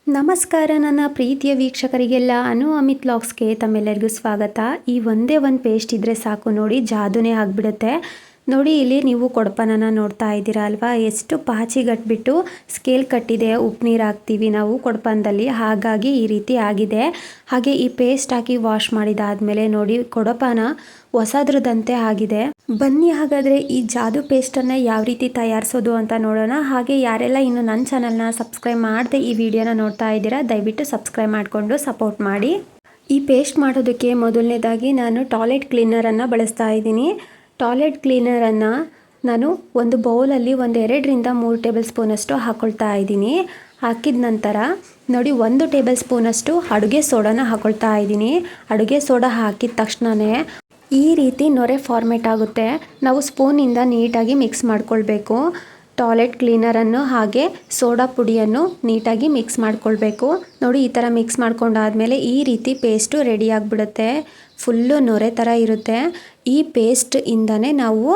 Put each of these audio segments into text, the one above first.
ನಮಸ್ಕಾರ ನನ್ನ ಪ್ರೀತಿಯ ವೀಕ್ಷಕರಿಗೆಲ್ಲ ಅಮಿತ್ ವ್ಲಾಗ್ಸ್ಗೆ ತಮ್ಮೆಲ್ಲರಿಗೂ ಸ್ವಾಗತ. ಈ ಒಂದೇ ಒಂದು ಪೇಸ್ಟ್ ಇದ್ದರೆ ಸಾಕು ನೋಡಿ, ಜಾದುನೇ ಆಗಿಬಿಡುತ್ತೆ. ನೋಡಿ ಇಲ್ಲಿ ನೀವು ಕೊಡಪಾನನ ನೋಡ್ತಾ ಇದ್ದೀರಾ ಅಲ್ವಾ, ಎಷ್ಟು ಪಾಚಿಗಟ್ಬಿಟ್ಟು ಸ್ಕೇಲ್ ಕಟ್ಟಿದೆ. ಉಪ್ಪು ನೀರು ಹಾಕ್ತೀವಿ ನಾವು ಕೊಡಪಾನದಲ್ಲಿ, ಹಾಗಾಗಿ ಈ ರೀತಿ ಆಗಿದೆ. ಹಾಗೆ ಈ ಪೇಸ್ಟ್ ಹಾಕಿ ವಾಶ್ ಮಾಡಿದಾದ್ಮೇಲೆ ನೋಡಿ ಕೊಡಪಾನ ಹೊಸದ್ರದಂತೆ ಆಗಿದೆ. ಬನ್ನಿ ಹಾಗಾದರೆ ಈ ಜಾದು ಪೇಸ್ಟನ್ನು ಯಾವ ರೀತಿ ತಯಾರಿಸೋದು ಅಂತ ನೋಡೋಣ. ಹಾಗೆ ಯಾರೆಲ್ಲ ಇನ್ನು ನನ್ನ ಚಾನಲ್ನ ಸಬ್ಸ್ಕ್ರೈಬ್ ಮಾಡದೆ ಈ ವಿಡಿಯೋನ ನೋಡ್ತಾ ಇದ್ದೀರಾ, ದಯವಿಟ್ಟು ಸಬ್ಸ್ಕ್ರೈಬ್ ಮಾಡಿಕೊಂಡು ಸಪೋರ್ಟ್ ಮಾಡಿ. ಈ ಪೇಸ್ಟ್ ಮಾಡೋದಕ್ಕೆ ಮೊದಲನೇದಾಗಿ ನಾನು ಟಾಯ್ಲೆಟ್ ಕ್ಲೀನರನ್ನು ಬಳಸ್ತಾ ಇದ್ದೀನಿ. ಟಾಯ್ಲೆಟ್ ಕ್ಲೀನರನ್ನು ನಾನು ಒಂದು ಬೌಲಲ್ಲಿ 2-3 ಟೇಬಲ್ ಸ್ಪೂನಷ್ಟು ಹಾಕ್ಕೊಳ್ತಾ ಇದ್ದೀನಿ. ಹಾಕಿದ ನಂತರ ನೋಡಿ 1 ಟೇಬಲ್ ಸ್ಪೂನಷ್ಟು ಅಡುಗೆ ಸೋಡಾನ ಹಾಕ್ಕೊಳ್ತಾ ಇದ್ದೀನಿ. ಅಡುಗೆ ಸೋಡಾ ಹಾಕಿದ ತಕ್ಷಣವೇ ಈ ರೀತಿ ನೊರೆ ಫಾರ್ಮೇಟ್ ಆಗುತ್ತೆ. ನಾವು ಸ್ಪೂನಿಂದ ನೀಟಾಗಿ ಮಿಕ್ಸ್ ಮಾಡ್ಕೊಳ್ಬೇಕು. ಟಾಯ್ಲೆಟ್ ಕ್ಲೀನರನ್ನು ಹಾಗೆ ಸೋಡಾ ಪುಡಿಯನ್ನು ನೀಟಾಗಿ ಮಿಕ್ಸ್ ಮಾಡ್ಕೊಳ್ಬೇಕು. ನೋಡಿ ಈ ಥರ ಮಿಕ್ಸ್ ಮಾಡ್ಕೊಂಡಾದ್ಮೇಲೆ ಈ ರೀತಿ ಪೇಸ್ಟು ರೆಡಿ ಆಗಿಬಿಡುತ್ತೆ. ಫುಲ್ಲು ನೊರೆ ಥರ ಇರುತ್ತೆ. ಈ ಪೇಸ್ಟ್ ಇಂದನೇ ನಾವು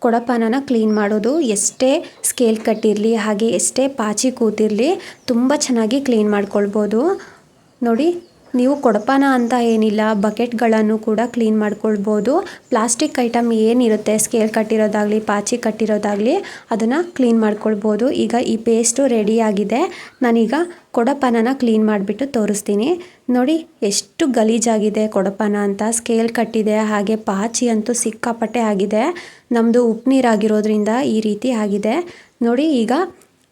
ಕೊಡಪಾನನ ಕ್ಲೀನ್ ಮಾಡೋದು. ಎಷ್ಟೇ ಸ್ಕೇಲ್ ಕಟ್ಟಿರಲಿ ಹಾಗೆ ಎಷ್ಟೇ ಪಾಚಿ ಕೂತಿರಲಿ ತುಂಬ ಚೆನ್ನಾಗಿ ಕ್ಲೀನ್ ಮಾಡ್ಕೊಳ್ಬೋದು. ನೋಡಿ ನೀವು ಕೊಡಪಾನ ಅಂತ ಏನಿಲ್ಲ, ಬಕೆಟ್ಗಳನ್ನು ಕೂಡ ಕ್ಲೀನ್ ಮಾಡ್ಕೊಳ್ಬೋದು. ಪ್ಲಾಸ್ಟಿಕ್ ಐಟಮ್ ಏನಿರುತ್ತೆ ಸ್ಕೇಲ್ ಕಟ್ಟಿರೋದಾಗಲಿ ಪಾಚಿ ಕಟ್ಟಿರೋದಾಗಲಿ ಅದನ್ನು ಕ್ಲೀನ್ ಮಾಡ್ಕೊಳ್ಬೋದು. ಈಗ ಈ ಪೇಸ್ಟು ರೆಡಿಯಾಗಿದೆ. ನಾನೀಗ ಕೊಡಪಾನನ ಕ್ಲೀನ್ ಮಾಡಿಬಿಟ್ಟು ತೋರಿಸ್ತೀನಿ. ನೋಡಿ ಎಷ್ಟು ಗಲೀಜಾಗಿದೆ ಕೊಡಪಾನ ಅಂತ, ಸ್ಕೇಲ್ ಕಟ್ಟಿದೆ ಹಾಗೆ ಪಾಚಿ ಅಂತೂ ಸಿಕ್ಕಾಪಟ್ಟೆ ಆಗಿದೆ. ನಮ್ಮದು ಉಪ್ಪು ನೀರಾಗಿರೋದ್ರಿಂದ ಈ ರೀತಿ ಆಗಿದೆ. ನೋಡಿ ಈಗ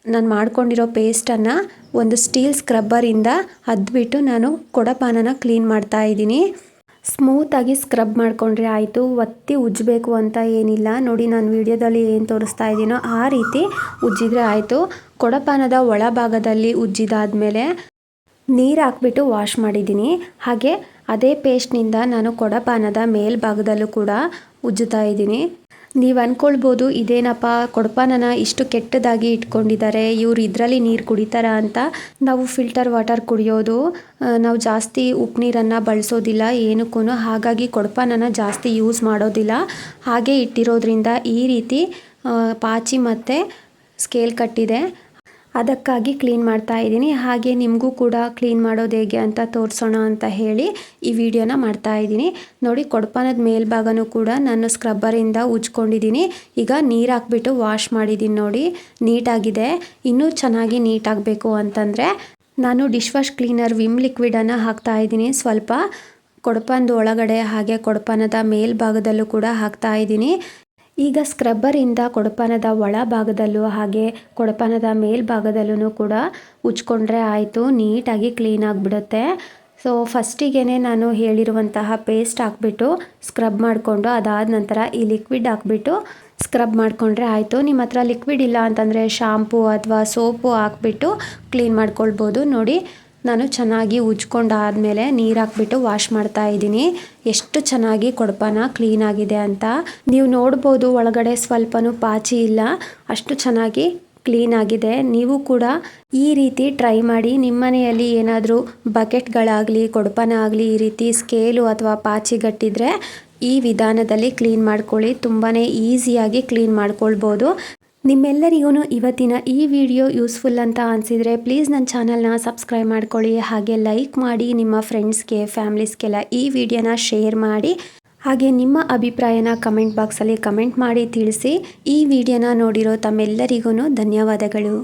ನಾನು ಮಾಡ್ಕೊಂಡಿರೋ ಪೇಸ್ಟನ್ನು ಒಂದು ಸ್ಟೀಲ್ ಸ್ಕ್ರಬ್ಬರಿಂದ ಅದ್ಬಿಟ್ಟು ನಾನು ಕೊಡಪಾನನ ಕ್ಲೀನ್ ಮಾಡ್ತಾ ಇದ್ದೀನಿ. ಸ್ಮೂತಾಗಿ ಸ್ಕ್ರಬ್ ಮಾಡಿಕೊಂಡ್ರೆ ಆಯಿತು, ಒತ್ತಿ ಉಜ್ಜಬೇಕು ಅಂತ ಏನಿಲ್ಲ. ನೋಡಿ ನಾನು ವಿಡಿಯೋದಲ್ಲಿ ಏನು ತೋರಿಸ್ತಾ ಇದ್ದೀನೋ ಆ ರೀತಿ ಉಜ್ಜಿದ್ರೆ ಆಯಿತು. ಕೊಡಪಾನದ ಒಳಭಾಗದಲ್ಲಿ ಉಜ್ಜಿದಾದ್ಮೇಲೆ ನೀರು ಹಾಕ್ಬಿಟ್ಟು ವಾಶ್ ಮಾಡಿದ್ದೀನಿ. ಹಾಗೆ ಅದೇ ಪೇಸ್ಟ್ನಿಂದ ನಾನು ಕೊಡಪಾನದ ಮೇಲ್ಭಾಗದಲ್ಲೂ ಕೂಡ ಉಜ್ಜುತ್ತಾ ಇದ್ದೀನಿ. ನೀವು ಅಂದ್ಕೊಳ್ಬೋದು ಇದೇನಪ್ಪ ಕೊಡಪಾನನ ಇಷ್ಟು ಕೆಟ್ಟದಾಗಿ ಇಟ್ಕೊಂಡಿದ್ದಾರೆ, ಇವ್ರು ಇದರಲ್ಲಿ ನೀರು ಕುಡಿತಾರ ಅಂತ. ನಾವು ಫಿಲ್ಟರ್ ವಾಟರ್ ಕುಡಿಯೋದು, ನಾವು ಜಾಸ್ತಿ ಉಪ್ಪು ನೀರನ್ನು ಬಳಸೋದಿಲ್ಲ ಏನಕ್ಕೂ. ಹಾಗಾಗಿ ಕೊಡಪಾನನ ಜಾಸ್ತಿ ಯೂಸ್ ಮಾಡೋದಿಲ್ಲ. ಹಾಗೆ ಇಟ್ಟಿರೋದ್ರಿಂದ ಈ ರೀತಿ ಪಾಚಿ ಮತ್ತು ಸ್ಕೇಲ್ ಕಟ್ಟಿದೆ. ಅದಕ್ಕಾಗಿ ಕ್ಲೀನ್ ಮಾಡ್ತಾ ಇದ್ದೀನಿ. ಹಾಗೆ ನಿಮಗೂ ಕೂಡ ಕ್ಲೀನ್ ಮಾಡೋದು ಹೇಗೆ ಅಂತ ತೋರಿಸೋಣ ಅಂತ ಹೇಳಿ ಈ ವಿಡಿಯೋನ ಮಾಡ್ತಾ ಇದ್ದೀನಿ. ನೋಡಿ ಕೊಡಪಾನದ ಮೇಲ್ಭಾಗನೂ ಕೂಡ ನಾನು ಸ್ಕ್ರಬ್ಬರಿಂದ ಉಜ್ಕೊಂಡಿದ್ದೀನಿ. ಈಗ ನೀರು ಹಾಕ್ಬಿಟ್ಟು ವಾಶ್ ಮಾಡಿದ್ದೀನಿ. ನೋಡಿ ನೀಟಾಗಿದೆ. ಇನ್ನೂ ಚೆನ್ನಾಗಿ ನೀಟಾಗಬೇಕು ಅಂತಂದರೆ ನಾನು ಡಿಶ್ ವಾಶ್ ಕ್ಲೀನರ್ ವಿಮ್ ಲಿಕ್ವಿಡನ್ನು ಹಾಕ್ತಾ ಇದ್ದೀನಿ. ಸ್ವಲ್ಪ ಕೊಡಪಾನದ ಒಳಗಡೆ ಹಾಗೆ ಕೊಡಪಾನದ ಮೇಲ್ಭಾಗದಲ್ಲೂ ಕೂಡ ಹಾಕ್ತಾ ಇದ್ದೀನಿ. ಈಗ ಸ್ಕ್ರಬ್ಬರಿಂದ ಕೊಡಪಾನದ ಒಳಭಾಗದಲ್ಲೂ ಹಾಗೆ ಕೊಡಪಾನದ ಮೇಲ್ಭಾಗದಲ್ಲೂ ಕೂಡ ಉಜ್ಕೊಂಡ್ರೆ ಆಯಿತು, ನೀಟಾಗಿ ಕ್ಲೀನ್ ಆಗಿಬಿಡುತ್ತೆ. ಸೊ ಫಸ್ಟಿಗೆ ನಾನು ಹೇಳಿರುವಂತಹ ಪೇಸ್ಟ್ ಹಾಕ್ಬಿಟ್ಟು ಸ್ಕ್ರಬ್ ಮಾಡಿಕೊಂಡು ಅದಾದ ನಂತರ ಈ ಲಿಕ್ವಿಡ್ ಹಾಕ್ಬಿಟ್ಟು ಸ್ಕ್ರಬ್ ಮಾಡಿಕೊಂಡ್ರೆ ಆಯಿತು. ನಿಮ್ಮ ಹತ್ರ ಲಿಕ್ವಿಡ್ ಇಲ್ಲ ಅಂತಂದರೆ ಶಾಂಪೂ ಅಥವಾ ಸೋಪು ಹಾಕ್ಬಿಟ್ಟು ಕ್ಲೀನ್ ಮಾಡ್ಕೊಳ್ಬೋದು. ನೋಡಿ ನಾನು ಚೆನ್ನಾಗಿ ಉಜ್ಕೊಂಡಾದ್ಮೇಲೆ ನೀರು ಹಾಕ್ಬಿಟ್ಟು ವಾಶ್ ಮಾಡ್ತಾ ಇದ್ದೀನಿ. ಎಷ್ಟು ಚೆನ್ನಾಗಿ ಕೊಡಪಾನ ಕ್ಲೀನ್ ಆಗಿದೆ ಅಂತ ನೀವು ನೋಡ್ಬೋದು. ಒಳಗಡೆ ಸ್ವಲ್ಪನೂ ಪಾಚಿ ಇಲ್ಲ, ಅಷ್ಟು ಚೆನ್ನಾಗಿ ಕ್ಲೀನ್ ಆಗಿದೆ. ನೀವು ಕೂಡ ಈ ರೀತಿ ಟ್ರೈ ಮಾಡಿ. ನಿಮ್ಮ ಮನೆಯಲ್ಲಿ ಏನಾದರೂ ಬಕೆಟ್ಗಳಾಗಲಿ ಕೊಡಪಾನ ಆಗಲಿ ಈ ರೀತಿ ಸ್ಕೇಲು ಅಥವಾ ಪಾಚಿ ಗಟ್ಟಿದ್ರೆ ಈ ವಿಧಾನದಲ್ಲಿ ಕ್ಲೀನ್ ಮಾಡ್ಕೊಳ್ಳಿ. ತುಂಬಾ ಈಸಿಯಾಗಿ ಕ್ಲೀನ್ ಮಾಡ್ಕೊಳ್ಬೋದು. ನಿಮ್ಮೆಲ್ಲರಿಗೂ ಇವತ್ತಿನ ಈ ವಿಡಿಯೋ ಯೂಸ್ಫುಲ್ ಅಂತ ಅನಿಸಿದರೆ ಪ್ಲೀಸ್ ನನ್ನ ಚಾನಲ್ನ ಸಬ್ಸ್ಕ್ರೈಬ್ ಮಾಡ್ಕೊಳ್ಳಿ. ಹಾಗೆ ಲೈಕ್ ಮಾಡಿ, ನಿಮ್ಮ ಫ್ರೆಂಡ್ಸ್ಗೆ ಫ್ಯಾಮ್ಲೀಸ್ಗೆಲ್ಲ ಈ ವಿಡಿಯೋನ ಶೇರ್ ಮಾಡಿ. ಹಾಗೆ ನಿಮ್ಮ ಅಭಿಪ್ರಾಯನ ಕಮೆಂಟ್ ಬಾಕ್ಸಲ್ಲಿ ಕಮೆಂಟ್ ಮಾಡಿ ತಿಳಿಸಿ. ಈ ವಿಡಿಯೋನ ನೋಡಿರೋ ತಮ್ಮೆಲ್ಲರಿಗೂ ಧನ್ಯವಾದಗಳು.